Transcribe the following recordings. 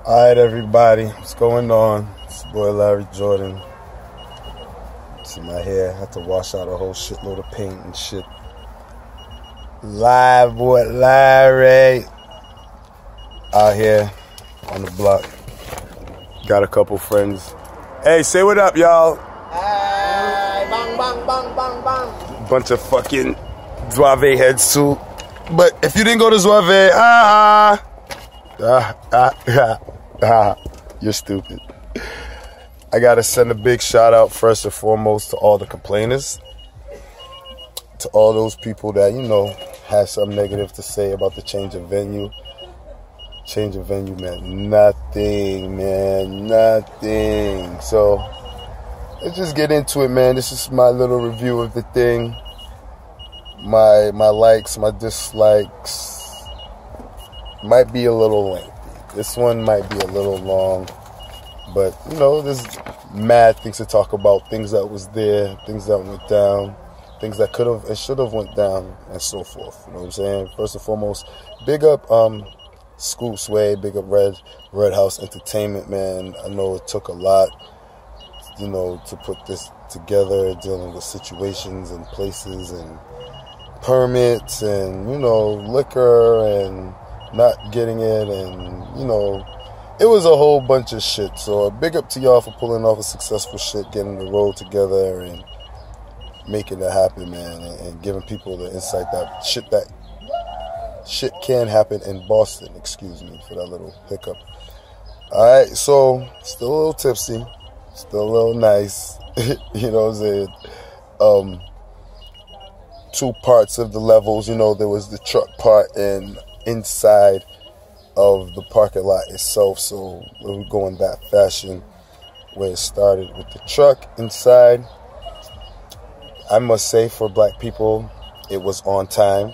Alright, everybody, what's going on? It's your boy Larry Jordan. See my hair, I had to wash out a whole shitload of paint and shit. Live with Larry. Out here on the block. Got a couple friends. Hey, say what up, y'all. Hey, bang, bang, bang, bang, bang. Bunch of fucking ZUAVE heads too. But if you didn't go to ZUAVE, you're stupid. I gotta send a big shout out first and foremost to all the complainers, to all those people that, you know, had something negative to say about the change of venue. Change of venue meant nothing, man, nothing. So let's just get into it, man. This is my little review of the thing. My likes, my dislikes might be a little lengthy. This one might be a little long, but you know, there's mad things to talk about, things that was there, things that went down, things that could have and should have went down, and so forth. You know what I'm saying? First and foremost, big up Scoop Sway, big up Red House Entertainment, man. I know it took a lot, you know, to put this together, dealing with situations and places and permits and, you know, liquor and not getting it, and, you know, it was a whole bunch of shit. So big up to y'all for pulling off a successful shit, getting the road together and making it happen, man, and giving people the insight that shit can happen in Boston. Excuse me for that little hiccup. Alright, so still a little tipsy, still a little nice. You know what I'm saying? Two parts of the levels, you know, there was the truck part and inside of the parking lot itself. So we're going that fashion where it started with the truck inside. I must say, for black people, it was on time.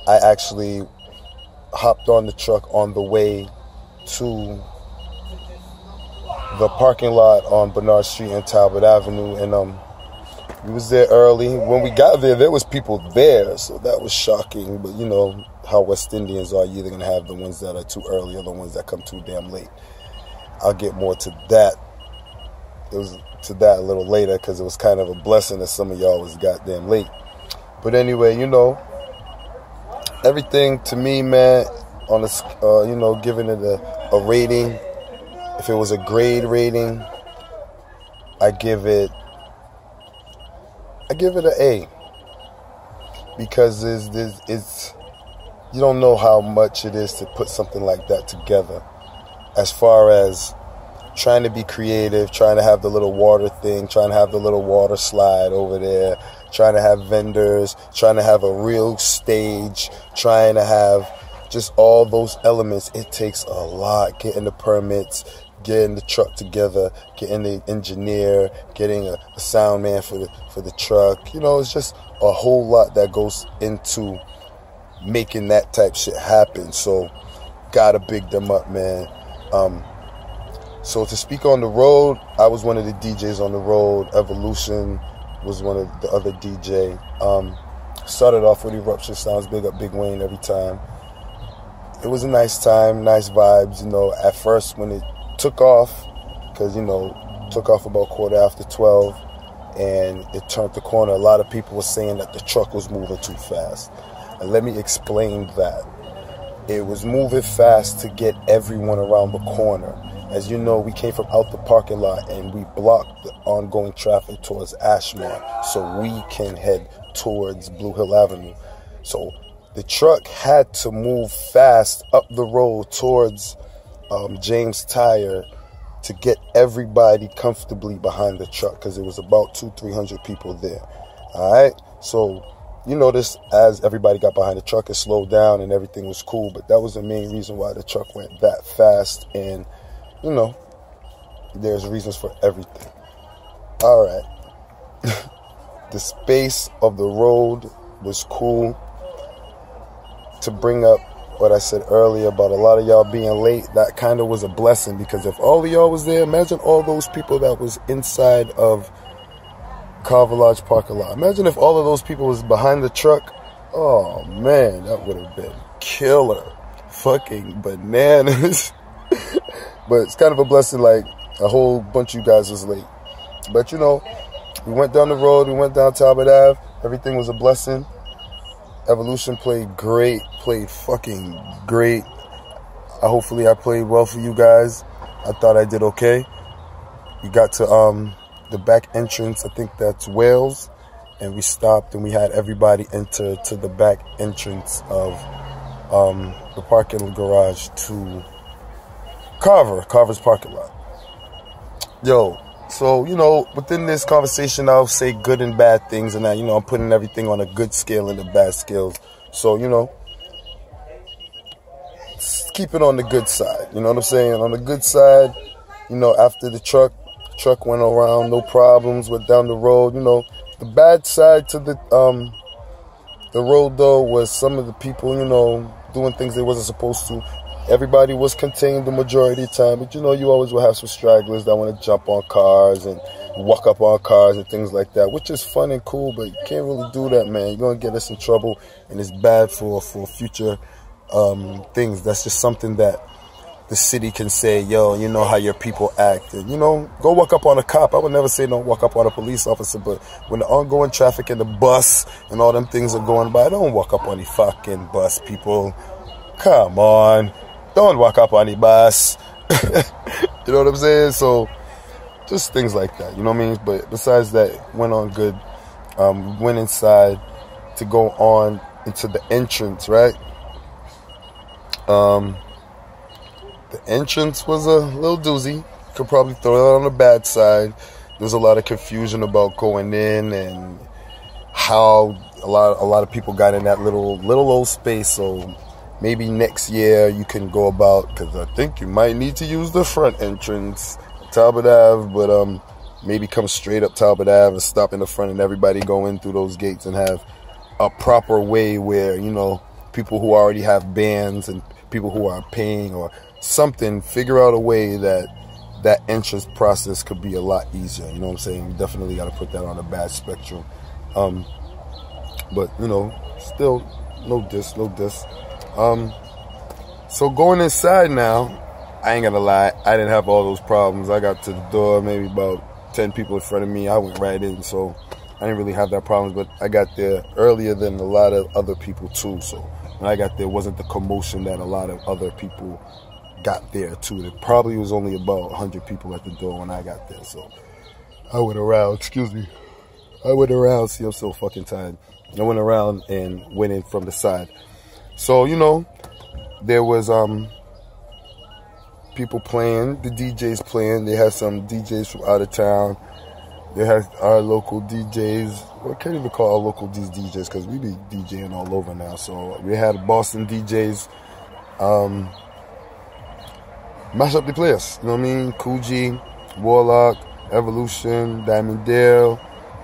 I actually hopped on the truck on the way to the parking lot on Bernard Street and Talbot Avenue, and we was there early. When we got there was people there, so that was shocking. But you know how West Indians are, you're either going to have the ones that are too early or the ones that come too damn late. I'll get more to that. It was to that a little later, because it was kind of a blessing that some of y'all was goddamn late. But anyway, you know, everything to me, man, on this, you know, giving it a rating. If it was a grade rating, I give it an A, because it's you don't know how much it is to put something like that together, as far as trying to be creative, trying to have the little water thing, trying to have the little water slide over there, trying to have vendors, trying to have a real stage, trying to have just all those elements. It takes a lot. Getting the permits, getting the truck together, getting the engineer, getting a sound man for the truck. You know, it's just a whole lot that goes into making that type shit happen. So gotta big them up, man. So to speak on the road, I was one of the DJs on the road. Evolution was one of the other DJ. Started off with Eruption Sounds, big up Big Wayne every time. It was a nice time, nice vibes. You know, at first when it took off, because, you know, took off about 12:15, and it turned the corner, a lot of people were saying that the truck was moving too fast. And let me explain that. It was moving fast to get everyone around the corner. As you know, we came from out the parking lot and we blocked the ongoing traffic towards Ashmont so we can head towards Blue Hill Avenue. So the truck had to move fast up the road towards James Tire to get everybody comfortably behind the truck, because it was about 200-300 people there. All right, so you notice as everybody got behind the truck, it slowed down and everything was cool. But that was the main reason why the truck went that fast. And you know, there's reasons for everything. All right, the space of the road was cool. To bring up what I said earlier about a lot of y'all being late, that kind of was a blessing, because if all of y'all was there, imagine all those people that was inside of Carver Lodge parking lot. Imagine if all of those people was behind the truck. Oh man, that would have been killer. Fucking bananas. But it's kind of a blessing, like, a whole bunch of you guys was late. But, you know, we went down the road, we went down Talbot Ave. Everything was a blessing. Evolution played great, played fucking great. Hopefully I played well for you guys. I thought I did okay. We got to the back entrance, I think that's Wales, and we stopped and we had everybody enter to the back entrance of the parking garage to Carver's parking lot. Yo, so, you know, within this conversation, I'll say good and bad things, and that, you know, I'm putting everything on a good scale and the bad scales. So, you know, keep it on the good side. You know what I'm saying? On the good side, you know, after the truck went around, no problems, went down the road. You know, the bad side to the road, though, was some of the people, you know, doing things they wasn't supposed to. Everybody was contained the majority of the time, but, you know, you always will have some stragglers that want to jump on cars and walk up on cars and things like that, which is fun and cool, but you can't really do that, man. You're going to get us in trouble, and it's bad for future things. That's just something that the city can say, yo, you know how your people act. And, you know, go walk up on a cop. I would never say don't walk up on a police officer, but when the ongoing traffic and the bus and all them things are going by, don't walk up on the fucking bus, people. Come on. Don't walk up on the bus. You know what I'm saying? So, just things like that, you know what I mean? But besides that, went on good. Went inside to go on into the entrance, right? The entrance was a little doozy. Could probably throw it on the bad side. There's a lot of confusion about going in and how a lot of people got in that little old space. So maybe next year you can go about, because I think you might need to use the front entrance, Talbot Ave, but maybe come straight up Talbot Ave and stop in the front and everybody go in through those gates and have a proper way where, you know, people who already have bands and people who are paying or something, figure out a way that entrance process could be a lot easier. You know what I'm saying? We definitely got to put that on a bad spectrum. But, you know, still, no diss. So going inside now, I ain't gonna lie, I didn't have all those problems. I got to the door, maybe about 10 people in front of me. I went right in, so I didn't really have that problem. But I got there earlier than a lot of other people too. So when I got there, it wasn't the commotion that a lot of other people got there too. There probably was only about 100 people at the door when I got there. So I went around, see, I'm so fucking tired. I went around and went in from the side. So, you know, there was people playing, the DJs playing. They had some DJs from out of town. They had our local DJs. Well, I can't even call our local DJs because we be DJing all over now. So we had Boston DJs mash up the place. You know what I mean? Coogee, Warlock, Evolution, Diamond Dale,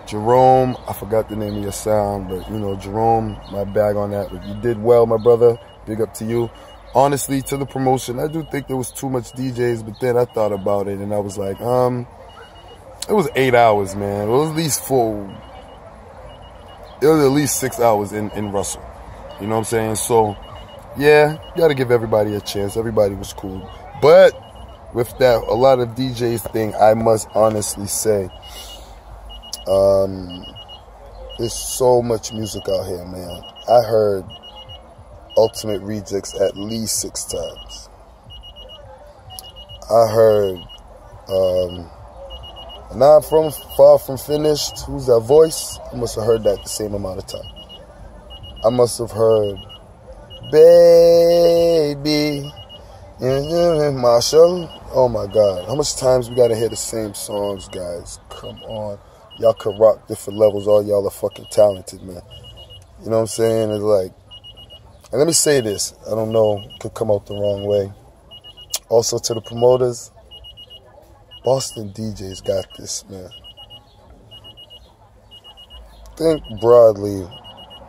Jerome. I forgot the name of your sound, but, you know, Jerome, my bag on that. But you did well, my brother. Big up to you. Honestly, to the promotion, I do think there was too much DJs, but then I thought about it and I was like, it was 8 hours, man. It was at least 4. It was at least 6 hours in Russell. You know what I'm saying? So, yeah, you got to give everybody a chance. Everybody was cool. But with that, a lot of DJs thing, I must honestly say, there's so much music out here, man. I heard Ultimate Rejects at least 6 times. I heard Not From Far From Finished. Who's that voice? I must have heard that the same amount of time. I must have heard Baby Marshall. Oh my God, how much times we gotta hear the same songs, guys? Come on, y'all could rock different levels. All y'all are fucking talented, man. You know what I'm saying? It's like, and let me say this, I don't know, it could come out the wrong way. Also to the promoters, Boston DJs got this, man. Think broadly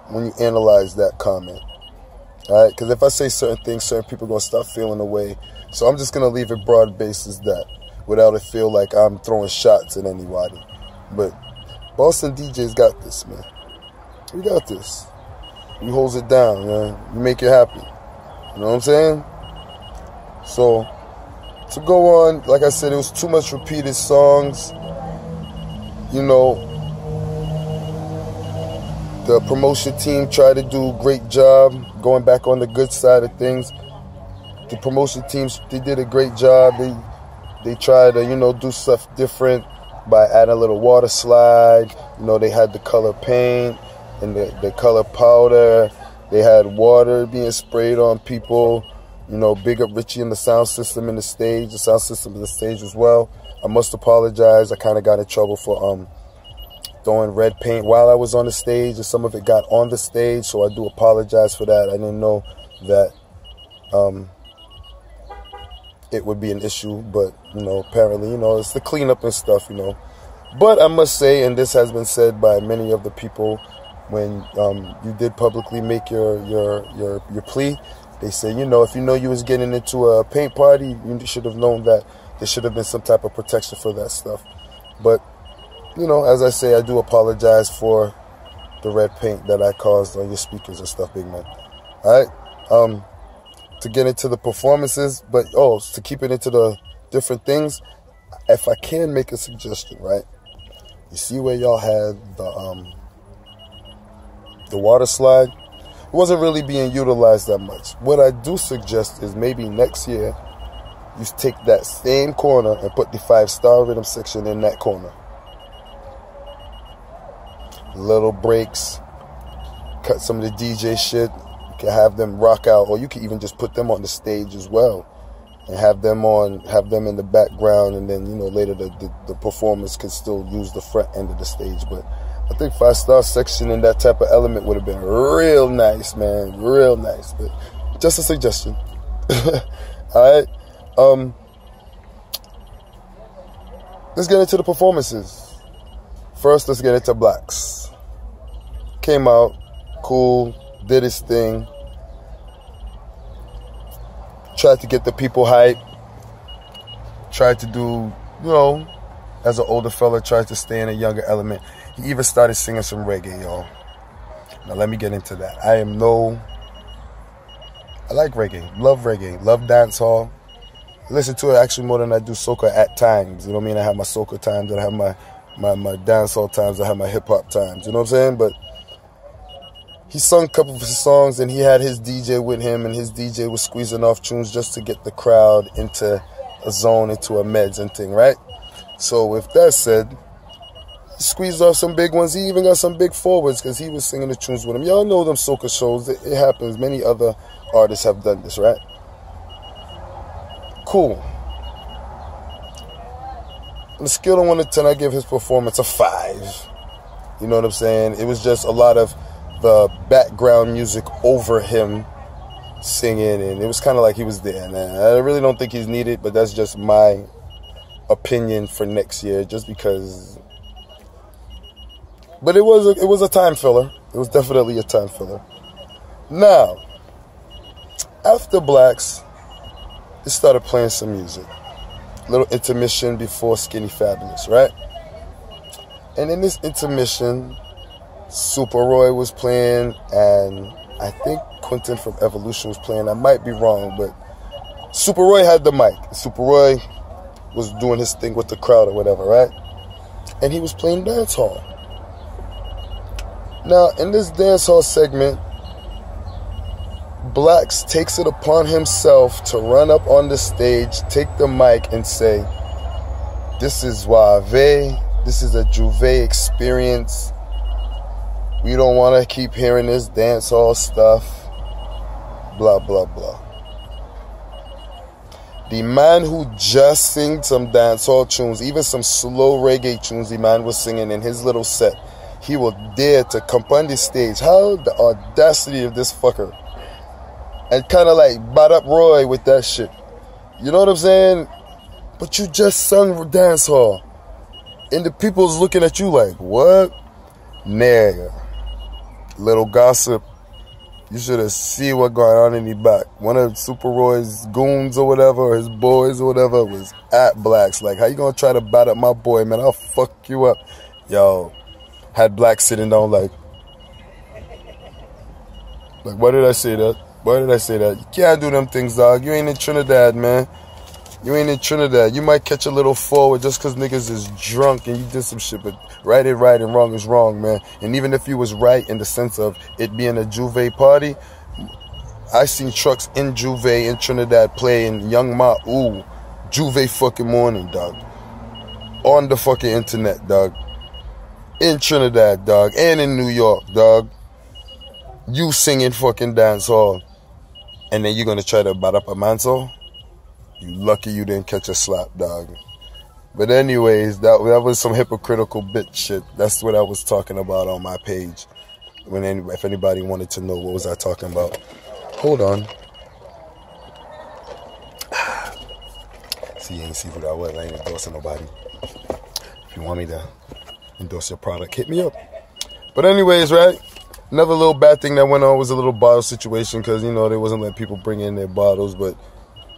when you analyze that comment. Alright, because if I say certain things, certain people are going to start feeling away. So I'm just going to leave it broad-based as that, without it feel like I'm throwing shots at anybody. But Boston DJs got this, man. We got this. We holds it down, man. We make it happen. You know what I'm saying? So, to go on, like I said, it was too much repeated songs. You know, the promotion team tried to do a great job going back on the good side of things. The promotion teams, they did a great job. They tried to, you know, do stuff different by adding a little water slide. You know, they had the color paint and the color powder. They had water being sprayed on people. You know, big up Richie and the sound system in the stage. The sound system in the stage as well. I must apologize. I kind of got in trouble for throwing red paint while I was on the stage, and some of it got on the stage, so I do apologize for that. I didn't know that it would be an issue, but, you know, apparently, you know, it's the cleanup and stuff, you know. But I must say, and this has been said by many of the people, when you did publicly make your plea, they say, you know, if you know you was getting into a paint party, you should have known that there should have been some type of protection for that stuff. But, you know, as I say, I do apologize for the red paint that I caused on your speakers and stuff, big man. All right? To get into the performances, but, to keep it into the different things, if I can make a suggestion, right? You see where y'all had the water slide? It wasn't really being utilized that much. What I do suggest is maybe next year, you take that same corner and put the 5-star rhythm section in that corner. Little breaks, cut some of the DJ shit. You can have them rock out, or you can even just put them on the stage as well, and have them in the background, and then, you know, later the performers can still use the front end of the stage. But I think 5-star section and that type of element would have been real nice, man, real nice. But just a suggestion. All right. Let's get into the performances. First, let's get into Blacks. Came out, cool, did his thing. Tried to get the people hype. Tried to do, you know, as an older fella, tried to stay in a younger element. He even started singing some reggae, y'all. Now, let me get into that. I like reggae. Love reggae. Love dancehall. Listen to it actually more than I do soca at times. You know what I mean? I have my soca times, and I have my dancehall times, I have my hip-hop times. You know what I'm saying? But he sung a couple of his songs, and he had his DJ with him, and his DJ was squeezing off tunes just to get the crowd into a zone, into a meds and thing, right? So with that said, he squeezed off some big ones. He even got some big forwards because he was singing the tunes with him. Y'all know them soca shows. It happens. Many other artists have done this, right? Cool. On a scale of 1 to 10, I give his performance a 5. You know what I'm saying? It was just a lot of the background music over him singing, and it was kind of like he was there. And I really don't think he's needed, but that's just my opinion for next year, just because. But it was a time filler. It was definitely a time filler. Now, after Blacks, they started playing some music. Little intermission before Skinny Fabulous, right? And in this intermission, Super Roy was playing, and I think Quentin from Evolution was playing. I might be wrong, but Super Roy had the mic. Super Roy was doing his thing with the crowd or whatever, right? And he was playing dancehall. Now, in this dancehall segment, Blacks takes it upon himself to run up on the stage, take the mic, and say, "This is ZUAVE. This is a ZUAVE experience. We don't want to keep hearing this dancehall stuff. Blah, blah, blah." The man who just sang some dancehall tunes, even some slow reggae tunes the man was singing in his little set, he will dare to come on the stage. How the audacity of this fucker. And kind of like bat up Roy with that shit. You know what I'm saying? But you just sung dancehall. And the people's looking at you like, what? Nigga. Little gossip. You should have seen what going on in the back. One of Super Roy's goons or whatever, or his boys or whatever, was at Blacks. Like, how you gonna try to bat up my boy, man? I'll fuck you up. Yo, had Blacks sitting down like, why did I say that? Why did I say that? You can't do them things, dog. You ain't in Trinidad, man. You ain't in Trinidad. You might catch a little forward just because niggas is drunk and you did some shit, but right is right and wrong is wrong, man. And even if you was right in the sense of it being a Juve party, I seen trucks in Juve in Trinidad playing Young Ma, ooh, Juve fucking morning, dog. On the fucking internet, dog. In Trinidad, dog. And in New York, dog. You singing fucking dance hall. And then you're gonna try to bat up a manso? You lucky you didn't catch a slap, dog. But anyways, that was some hypocritical bitch shit. That's what I was talking about on my page. If anybody wanted to know what was I talking about. Hold on. See, you ain't see who that was. I ain't endorsing nobody. If you want me to endorse your product, hit me up. But anyways, right? Another little bad thing that went on was a little bottle situation because, you know, they wasn't letting people bring in their bottles. But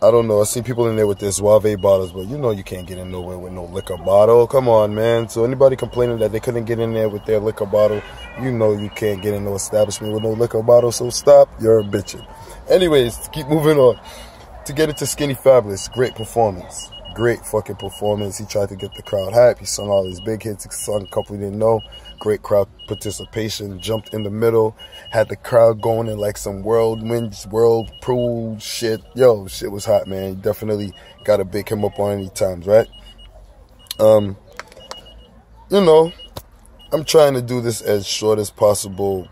I don't know. I seen people in there with their ZUAVE bottles, but you know you can't get in nowhere with no liquor bottle. Come on, man. So anybody complaining that they couldn't get in there with their liquor bottle, you know you can't get in no establishment with no liquor bottle. So stop. You're bitching. Anyways, keep moving on. To get into Skinny Fabulous, great performance. Great fucking performance. He tried to get the crowd hype. He sung all his big hits. He sung a couple he didn't know. Great crowd participation. Jumped in the middle. Had the crowd going in like some whirlpool shit. Yo, shit was hot, man. You definitely got to big him up on any times, right? You know, I'm trying to do this as short as possible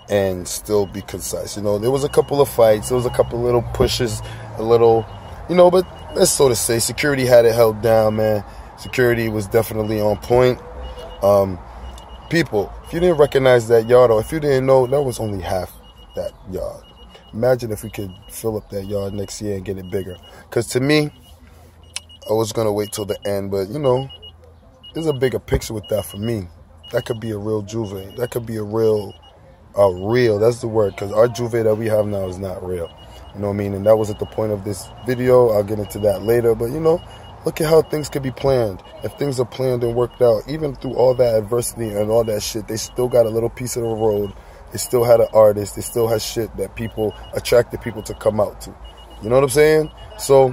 and still be concise. You know, there was a couple of fights. There was a couple of little pushes, a little, you know, but let's so to say, security had it held down, man. Security was definitely on point. People, if you didn't recognize that yard, or if you didn't know, that was only half that yard. Imagine if we could fill up that yard next year and get it bigger. Because to me, I was going to wait till the end, but, you know, there's a bigger picture with that for me. That could be a real Juve. That could be a real, that's the word, because our Juve that we have now is not real. You know what I mean? And that was at the point of this video. I'll get into that later. But, you know, look at how things could be planned. If things are planned and worked out, even through all that adversity and all that shit, they still got a little piece of the road. They still had an artist. They still had shit that people attracted people to come out to. You know what I'm saying? So,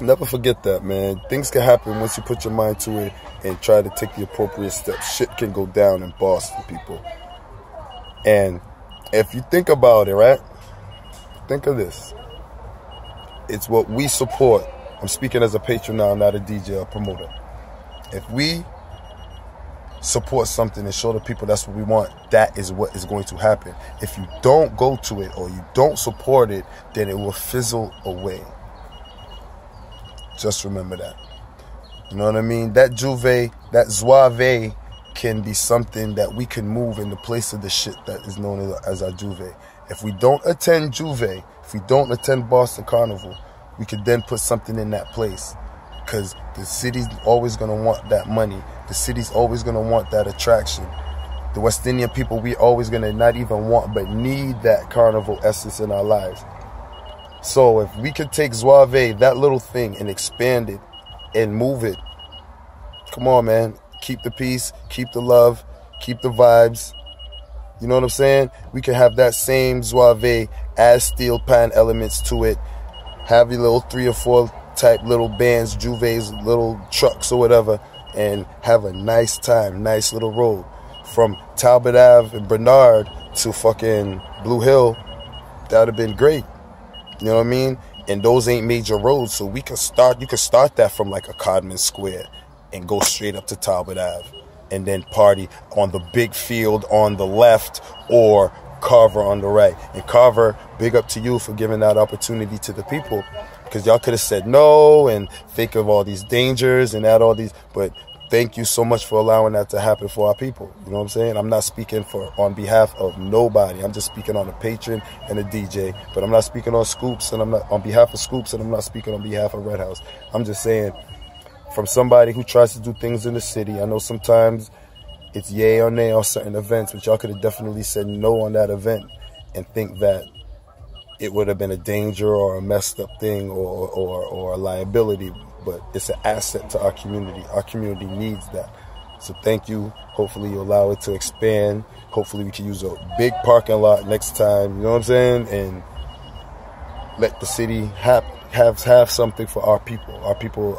never forget that, man. Things can happen once you put your mind to it and try to take the appropriate steps. Shit can go down in Boston, people. And if you think about it, right? Think of this. It's what we support. I'm speaking as a patron now, not a DJ or promoter. If we support something and show the people that's what we want, that is what is going to happen. If you don't go to it or you don't support it, then it will fizzle away. Just remember that. You know what I mean? That Juve, that ZUAVE can be something that we can move in the place of the shit that is known as our Juve. If we don't attend Juve, if we don't attend Boston Carnival, we could then put something in that place. Because the city's always going to want that money. The city's always going to want that attraction. The West Indian people, we always going to not even want, but need that carnival essence in our lives. So if we could take ZUAVE, that little thing, and expand it and move it, come on, man. Keep the peace, keep the love, keep the vibes. You know what I'm saying? We can have that same ZUAVE, add steel pan elements to it. Have your little 3 or 4 type little bands, Juve's little trucks or whatever, and have a nice time, nice little road. From Talbot Ave and Bernard to fucking Blue Hill, that would have been great. You know what I mean? And those ain't major roads, so we can start. You can start that from like a Codman Square and go straight up to Talbot Ave, and then party on the big field on the left or Carver on the right. And Carver, big up to you for giving that opportunity to the people, because y'all could have said no and think of all these dangers and add all these, but thank you so much for allowing that to happen for our people. You know what I'm saying? I'm not speaking on behalf of nobody. I'm just speaking on a patron and a DJ, but I'm not speaking on Scoops, and I'm not on behalf of Scoops, and I'm not speaking on behalf of Red House. I'm just saying, from somebody who tries to do things in the city, I know sometimes it's yay or nay on certain events, but y'all could have definitely said no on that event and think that it would have been a danger or a messed up thing or a liability, but it's an asset to our community. Our community needs that. So thank you. Hopefully you allow it to expand. Hopefully we can use a big parking lot next time, you know what I'm saying? And let the city have something for our people.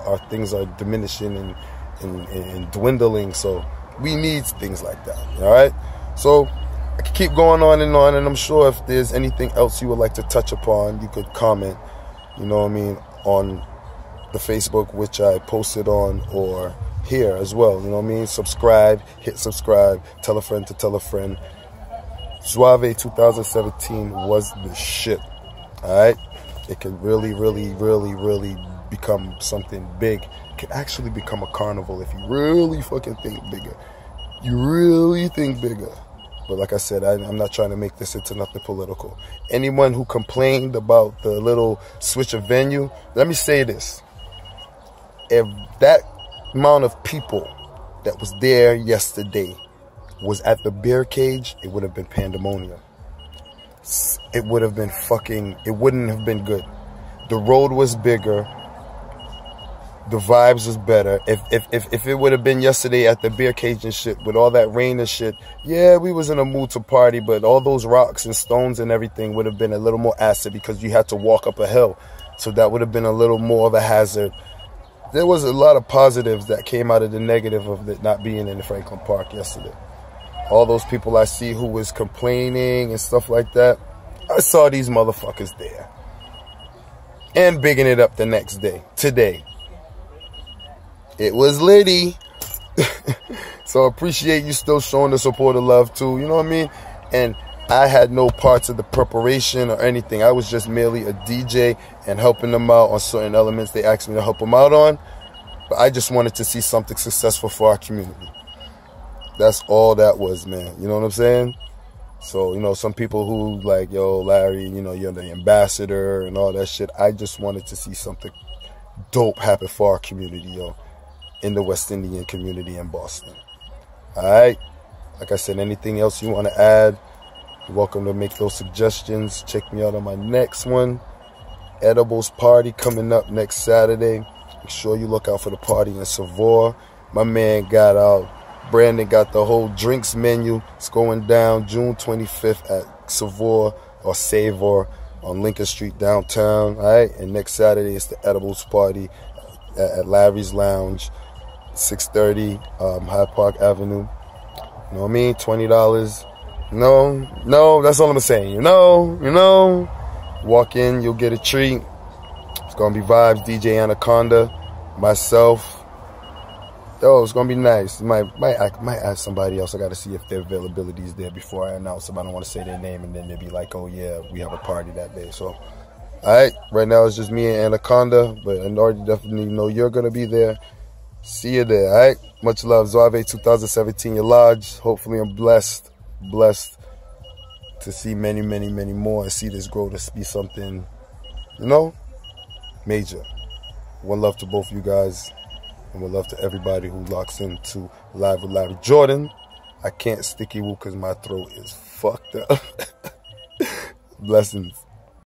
Our things are diminishing and dwindling, so we need things like that. All right, so I can keep going on, and I'm sure if there's anything else you would like to touch upon, you could comment, you know what I mean, on the Facebook, which I posted on, or here as well, you know what I mean. Subscribe, hit subscribe, tell a friend to tell a friend. ZUAVE 2017 was the shit. All right, it can really become something big. It can actually become a carnival if you really fucking think bigger. You really think bigger. But like I said, I'm not trying to make this into nothing political. Anyone who complained about the little switch of venue, let me say this. If that amount of people that was there yesterday was at the beer cage, it would have been pandemonium. It would have been it wouldn't have been good. The road was bigger. The vibes was better. If it would have been yesterday at the beer cage and shit, with all that rain and shit, yeah, we was in a mood to party, but all those rocks and stones and everything would have been a little more acid because you had to walk up a hill. So that would have been a little more of a hazard. There was a lot of positives that came out of the negative of it not being in the Franklin Park yesterday. All those people I see who was complaining and stuff like that, I saw these motherfuckers there. And bigging it up the next day, today. It was litty. So appreciate you still showing the support of love too, you know what I mean? And I had no parts of the preparation or anything. I was just merely a DJ and helping them out on certain elements they asked me to help them out on. But I just wanted to see something successful for our community. That's all that was, man. You know what I'm saying? So, you know, some people who like, yo, Larry, you know, you're the ambassador and all that shit. I just wanted to see something dope happen for our community, yo, in the West Indian community in Boston. All right? Like I said, anything else you want to add, you're welcome to make those suggestions. Check me out on my next one. Edibles party coming up next Saturday. Make sure you look out for the party in Savoy. My man got out. Brandon got the whole drinks menu. It's going down June 25th at Savoy or Savor on Lincoln Street downtown. All right, and next Saturday it's the Edibles party at Larry's Lounge, 630 Hyde Park Avenue. You know what I mean? $20. No, that's all I'm saying. You know. Walk in, you'll get a treat. It's gonna be vibes. DJ Anaconda, myself. Yo, it's gonna be nice. Might ask somebody else. I gotta see if their availability is there before I announce them. I don't want to say their name and then they'll be like, oh yeah, we have a party that day. So, all right, right now it's just me and Anaconda, but I already definitely know you're gonna be there. See you there. All right, much love. ZUAVE 2017, your lodge. Hopefully, I'm blessed to see many more and see this grow to be something, you know, major. One love to both you guys. And one love to everybody who locks into Live with Larry Jordan. I can't sticky woo because my throat is fucked up. Blessings.